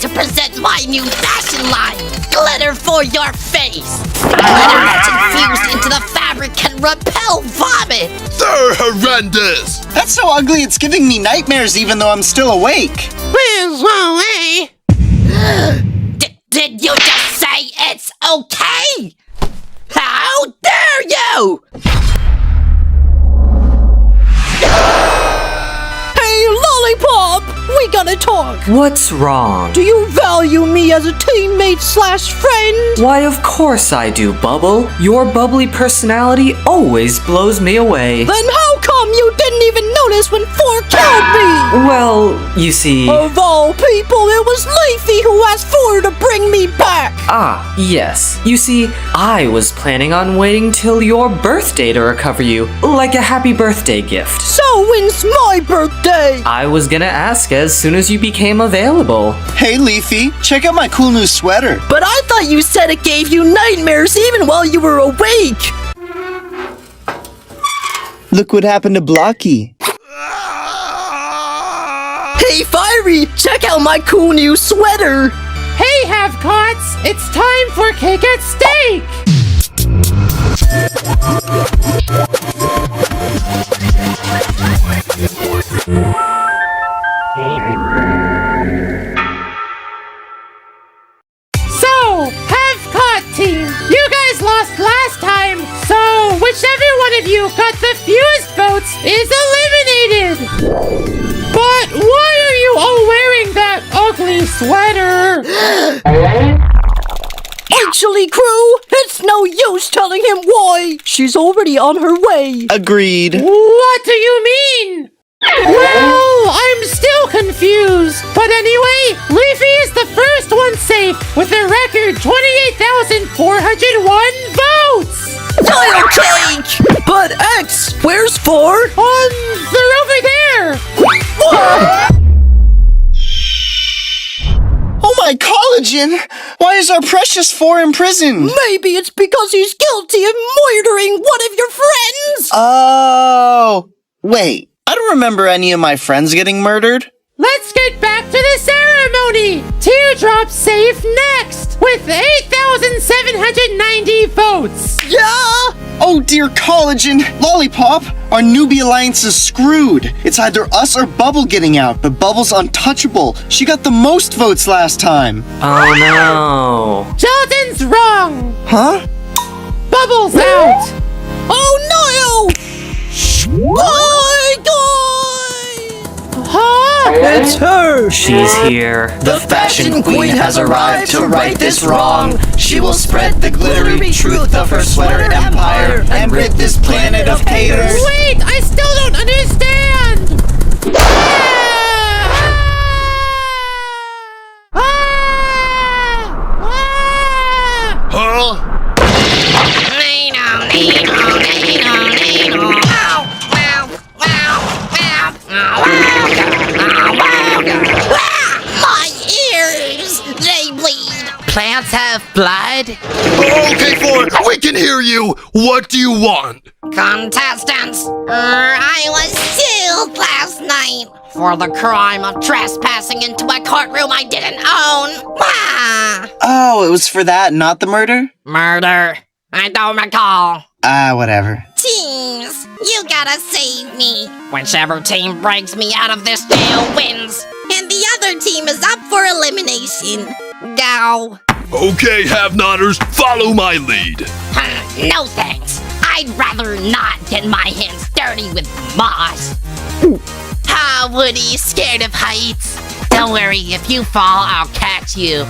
to present my new fashion line, Glitter for Your Face. Glitter that's infused into the fabric can repel vomit. They're horrendous. That's so ugly it's giving me nightmares even though I'm still awake. Did you just say it's okay? How dare you! Hey, Lollipop! We gotta talk. What's wrong? Do you value me as a teammate/friend? Why, of course I do, Bubble. Your bubbly personality always blows me away. Then how come you didn't even notice when 4 killed me? Well, you see... Of all people, it was Leafy who asked 4 to bring me back. Ah, yes. You see, I was planning on waiting till your birthday to recover you, like a happy birthday gift. So when's my birthday? I was gonna ask as soon as you became available. Hey, Leafy, check out my cool new sweater. But I thought you said it gave you nightmares even while you were awake. Look what happened to Blocky. Hey, Fiery, check out my cool new sweater. Hey, Have-Cots! It's time for Cake at Steak! So, Have-Cot team, you guys lost last time, so whichever one of you got the fewest votes is eliminated! But why are you all wearing that ugly sweater? Actually, crew, it's no use telling him why. She's already on her way. Agreed. What do you mean? Well, I'm still confused. But anyway, Leafy is the first one safe with a record 28,401 votes. I'll take! But X, where's 4? They're over there. Oh my collagen! Why is our precious 4 in prison? Maybe it's because he's guilty of murdering one of your friends! Oh, wait. I don't remember any of my friends getting murdered. Let's get back to the ceremony. Teardrop's safe next with 8,790 votes. Yeah! Oh dear collagen! Lollipop! Our newbie alliance is screwed. It's either us or Bubble getting out, but Bubble's untouchable. She got the most votes last time. Oh no. Jordan's wrong. Huh? Bubbles out. Oh no! Bye, guys! Huh? It's her! She's here. The fashion queen has arrived to right this wrong. She will spread the glittery truth of her sweater empire and rid this planet of haters. Wait, I still don't understand. Huh? My ears, they bleed. Plants have blood. Okay, Ford, we can hear you. What do you want? Contestants, I was sealed last night for the crime of trespassing into a courtroom I didn't own. Oh, it was for that, not the murder? Murder. I don't recall. Whatever. Teams, you gotta save me. Whichever team breaks me out of this jail wins. And the other team is up for elimination. Go. Okay, have-notters, follow my lead. No thanks. I'd rather not get my hands dirty with moss. Ah, Woody, scared of heights? Don't worry, if you fall, I'll catch you.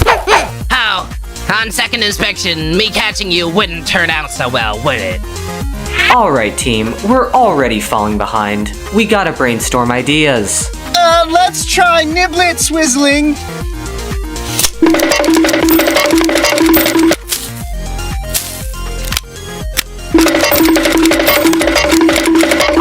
Oh, on second inspection, me catching you wouldn't turn out so well, would it? Alright team, we're already falling behind. We gotta brainstorm ideas. Let's try Niblet Swizzling.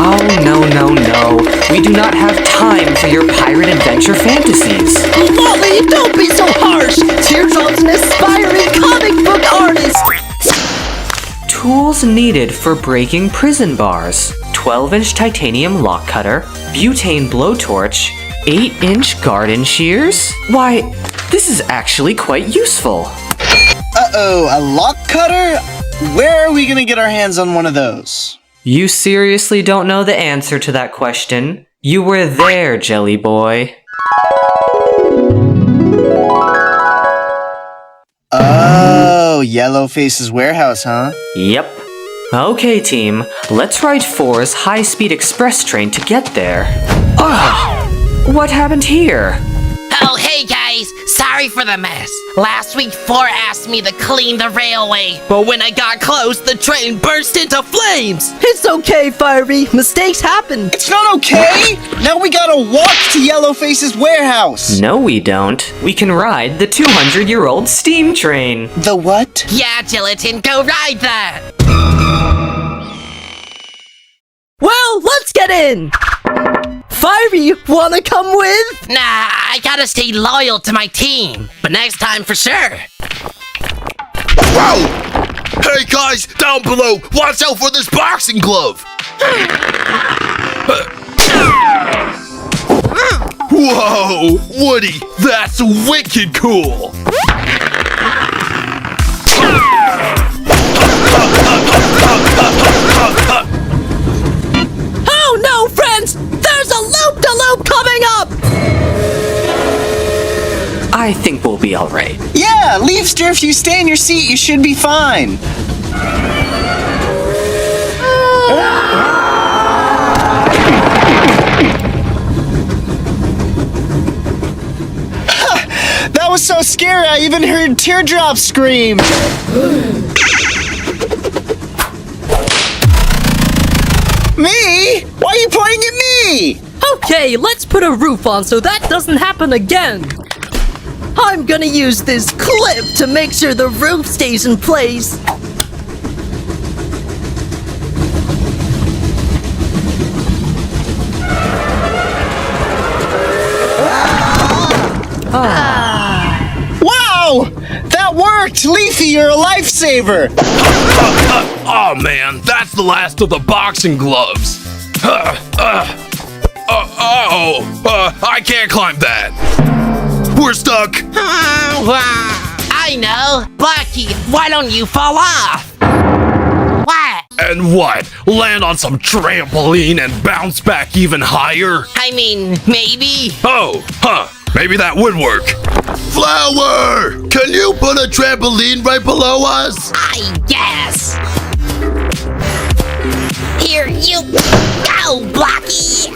Oh no. We do not have time for your pirate adventure fantasies. Lolly, don't be so harsh! Teardrop's an aspiring comic book artist! Tools needed for breaking prison bars. 12-inch titanium lock cutter, butane blowtorch, 8-inch garden shears? Why, This is actually quite useful. Uh-oh, a lock cutter? Where are we gonna get our hands on one of those? You seriously don't know the answer to that question? You were there, Jelly Boy. Oh, Yellowface's warehouse, huh? Yep. Okay, team. Let's ride 4's high-speed express train to get there. Ugh! What happened here? Oh, hey guys, sorry for the mess. Last week, 4 asked me to clean the railway, but when I got close, the train burst into flames. It's okay, Fiery. Mistakes happen. It's not okay! Now we gotta walk to Yellowface's warehouse! No, we don't. We can ride the 200-year-old steam train. The what? Yeah, Gelatin, go ride that. Well, let's get in. Fiery, wanna come with? Nah, I gotta stay loyal to my team, but next time for sure. Whoa! Hey guys, down below, watch out for this boxing glove! Whoa! Woody, that's wicked cool! Oh no, friends! There's a loop-de-loop coming up! I think we'll be alright. Yeah, Leafster, if you stay in your seat, you should be fine. That was so scary, I even heard Teardrop scream. Me? Why are you pointing at me? Okay, let's put a roof on so that doesn't happen again. I'm gonna use this clip to make sure the roof stays in place. Wow! That worked! Leafy, you're a lifesaver! Oh man, that's the last of the boxing gloves. I can't climb that. We're stuck. I know. Bucky, why don't you fall off? What? And what? Land on some trampoline and bounce back even higher? I mean, maybe. Oh, huh. Maybe that would work. Flower! Can you put a trampoline right below us? I guess. Here you go, Blocky.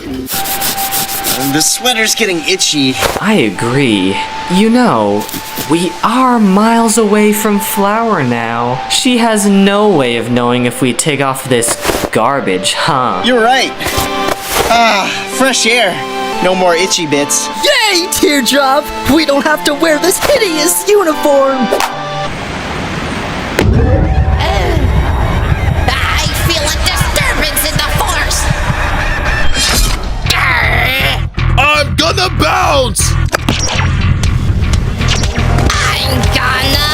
The sweater's getting itchy. I agree. You know, we are miles away from Flower now. She has no way of knowing if we take off this garbage, huh? You're right. Ah, fresh air. No more itchy bits. Yay, Teardrop! We don't have to wear this hideous uniform! I feel a disturbance in the force. I'm gonna bounce! I'm gonna.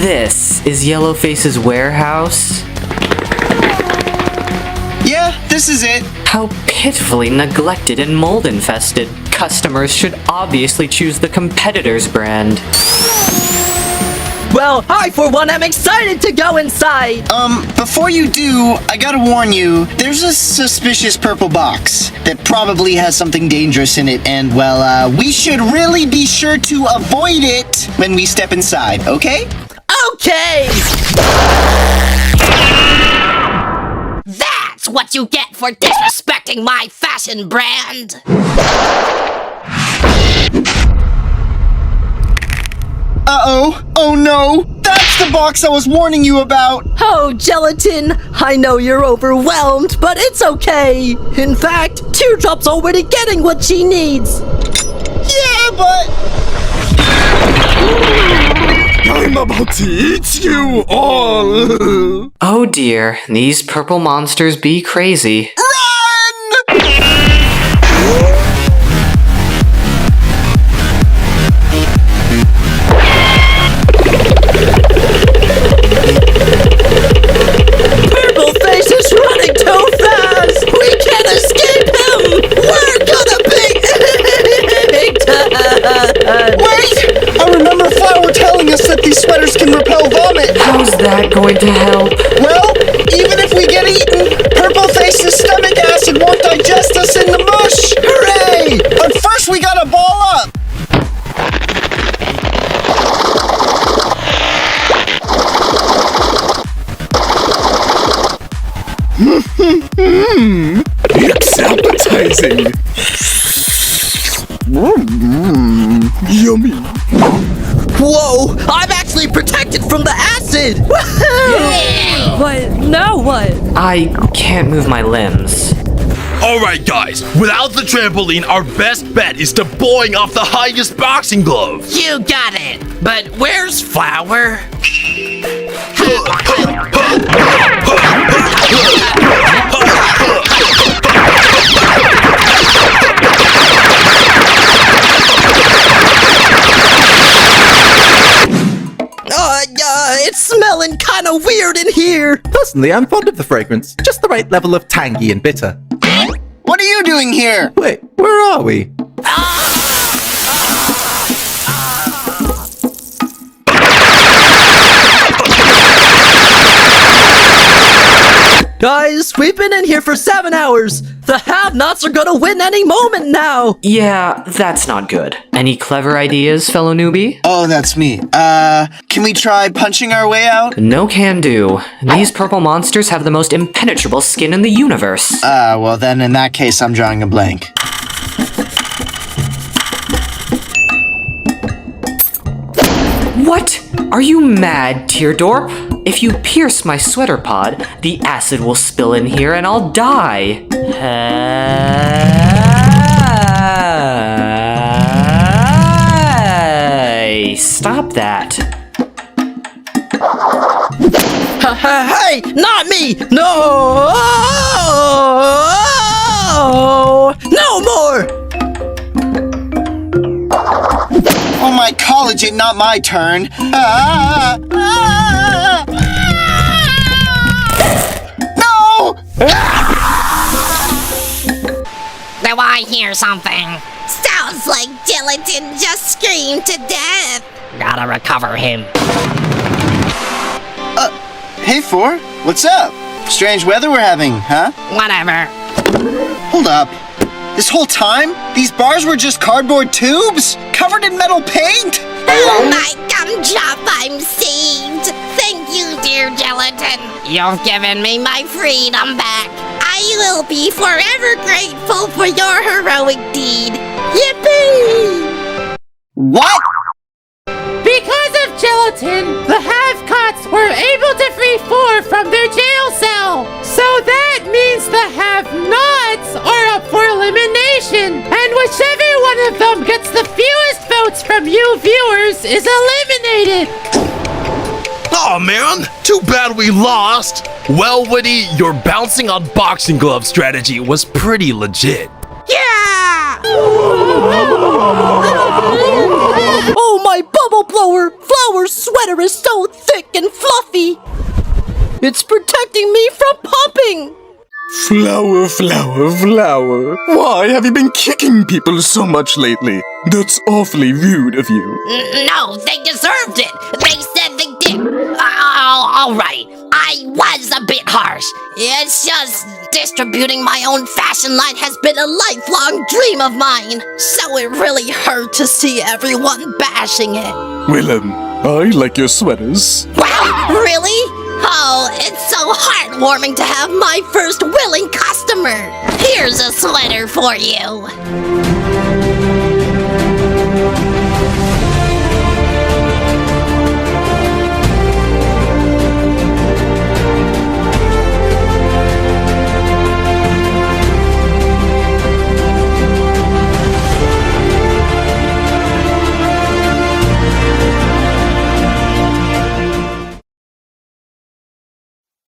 This is Yellowface's warehouse? Yeah, this is it. How pitifully neglected and mold infested. Customers should obviously choose the competitor's brand. Well, I for one am excited to go inside! Before you do, I gotta warn you, there's a suspicious purple box that probably has something dangerous in it, and, well, we should really be sure to avoid it when we step inside, okay? Okay! That's what you get for disrespecting my fashion brand. Uh-oh. Oh no! That's the box I was warning you about! Oh, Gelatin, I know you're overwhelmed, but it's okay. In fact, Teardrop's already getting what she needs. Yeah, but... I'm about to eat you all! Oh dear, these purple monsters be crazy. Run! going to help. Well, even if we get eaten, Purple Face's stomach acid won't digest us in the mush! Hooray! But first we gotta ball up! It's appetizing. Yummy. Whoa! I'm actually protected from the acid! But now what? I can't move my limbs. Alright guys, without the trampoline, our best bet is to boing off the highest boxing glove. You got it. But where's Flower? It's smelling kind of weird in here. Personally, I'm fond of the fragrance. Just the right level of tangy and bitter. What are you doing here? Wait, where are we? Guys, we've been in here for 7 hours. The have-nots are gonna win any moment now. Yeah, that's not good. Any clever ideas, fellow newbie? Oh, that's me. Can we try punching our way out? No can do. These purple monsters have the most impenetrable skin in the universe. Well then in that case I'm drawing a blank. What? Are you mad, Teardorp? If you pierce my sweater pod, the acid will spill in here and I'll die. Hey, stop that. Hey, not me! No! No more! Oh my collagen, not my turn. No! Do I hear something? Sounds like Gelatin just screamed to death. Gotta recover him. Hey, Four, what's up? Strange weather we're having, huh? Whatever. Hold up. This whole time, these bars were just cardboard tubes? Covered in metal paint? Oh my gumdrop, I'm saved. Thank you, dear Gelatin. You've given me my freedom back. I will be forever grateful for your heroic deed. Yippee! What? Because of Gelatin, the have-cots were able to free Four from their jail cell. So that means the have-nots are up for elimination. And whichever one of them gets the fewest votes from you viewers is eliminated. Aw man, too bad we lost. Well, Woody, your bouncing on boxing glove strategy was pretty legit. Yeah! Oh, my bubble blower! Flower's sweater is so thick and fluffy! It's protecting me from popping! Flower, flower, flower. Why have you been kicking people so much lately? That's awfully rude of you. No, they deserved it. They said they did. All right. I was a bit harsh. It's just distributing my own fashion line has been a lifelong dream of mine. So it really hurt to see everyone bashing it. Well, I like your sweaters. Wow, really? Oh, it's so heartwarming to have my first willing customer. Here's a sweater for you.